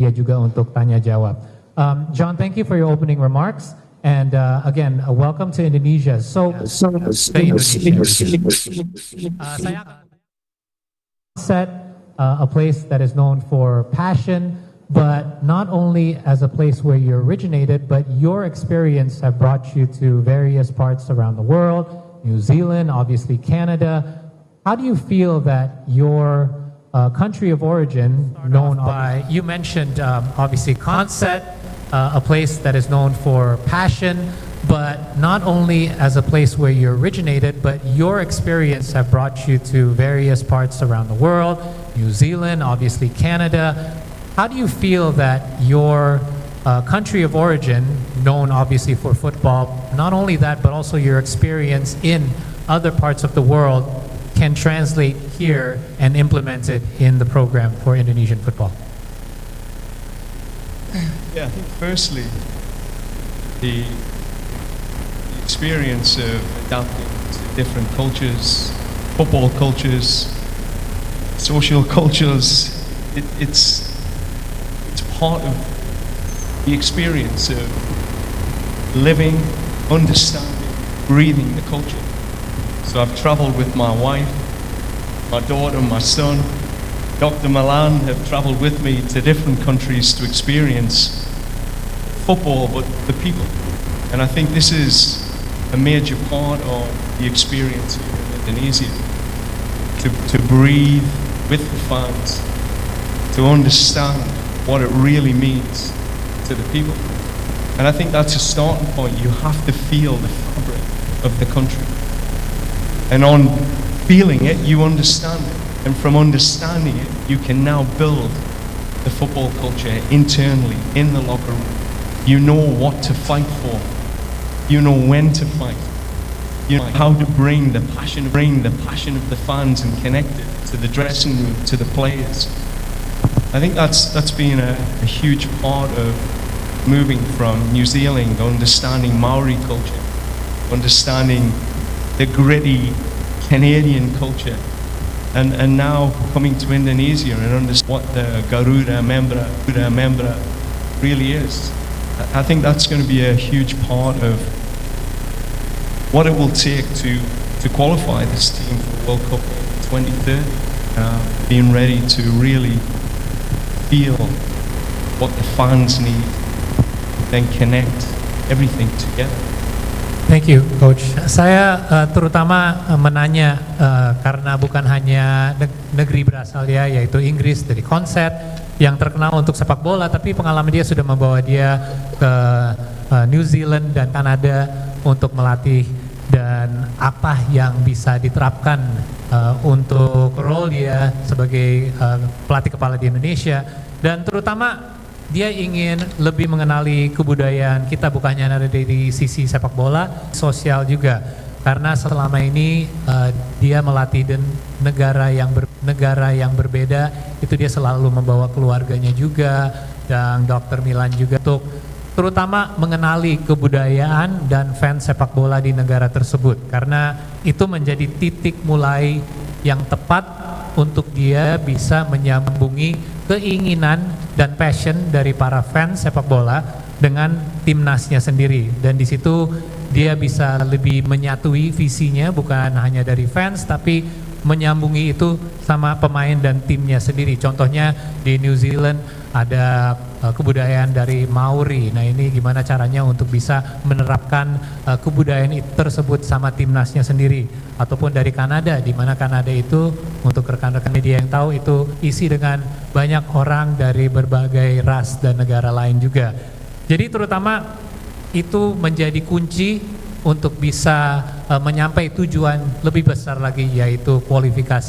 Ya juga untuk tanya jawab. John, thank you for your opening remarks. And again, welcome to Indonesia. Saya set a place that is known for passion, but not only as a place where you originated, but your experience have brought you to various parts around the world, New Zealand, obviously Canada. How do you feel that your country of origin, known by, you mentioned obviously Consett, a place that is known for passion, but not only as a place where you originated, but your experience have brought you to various parts around the world, New Zealand, obviously Canada. How do you feel that your country of origin, known obviously for football, not only that, but also your experience in other parts of the world can translate here and implement it in the program for Indonesian football? Yeah, I think firstly, the experience of adapting to different cultures, football cultures, social cultures, it's part of the experience of living, understanding, breathing the culture. So I've traveled with my wife, my daughter, my son. Dr. Milan have traveled with me to different countries to experience football, but the people. And I think this is a major part of the experience here in Indonesia. To breathe with the fans, to understand what it really means to the people. And I think that's a starting point. You have to feel the fabric of the country. And on feeling it, you understand it. And from understanding it, you can now build the football culture internally in the locker room. You know what to fight for. You know when to fight. You know how to bring the passion of the fans and connect it to the dressing room, to the players. I think that's been a huge part of moving from New Zealand, understanding Maori culture, understanding the gritty Canadian culture, and now coming to Indonesia and understand what the Garuda Membra really is. I think that's going to be a huge part of what it will take to qualify this team for World Cup 2030. Being ready to really feel what the fans need, then connect everything together. Thank you, Coach. Saya terutama menanya karena bukan hanya negeri berasal dia, yaitu Inggris dari Consett yang terkenal untuk sepak bola, tapi pengalaman dia sudah membawa dia ke New Zealand dan Kanada untuk melatih, dan apa yang bisa diterapkan untuk role dia sebagai pelatih kepala di Indonesia, dan terutama dia ingin lebih mengenali kebudayaan kita, bukan hanya dari sisi sepak bola, sosial juga. Karena selama ini dia melatih di negara yang berbeda, itu dia selalu membawa keluarganya juga, dan Dr. Milan juga untuk terutama mengenali kebudayaan dan fans sepak bola di negara tersebut. Karena itu menjadi titik mulai yang tepat untuk dia bisa menyambungi keinginan dan passion dari para fans sepak bola dengan timnasnya sendiri, dan di situ dia bisa lebih menyatui visinya, bukan hanya dari fans tapi menyambungi itu sama pemain dan timnya sendiri. Contohnya di New Zealand ada kebudayaan dari Maori. Nah, ini gimana caranya untuk bisa menerapkan kebudayaan tersebut sama timnasnya sendiri. Ataupun dari Kanada, di mana Kanada itu untuk rekan-rekan media yang tahu itu isi dengan banyak orang dari berbagai ras dan negara lain juga. Jadi terutama itu menjadi kunci untuk bisa menyampai tujuan lebih besar lagi, yaitu kualifikasi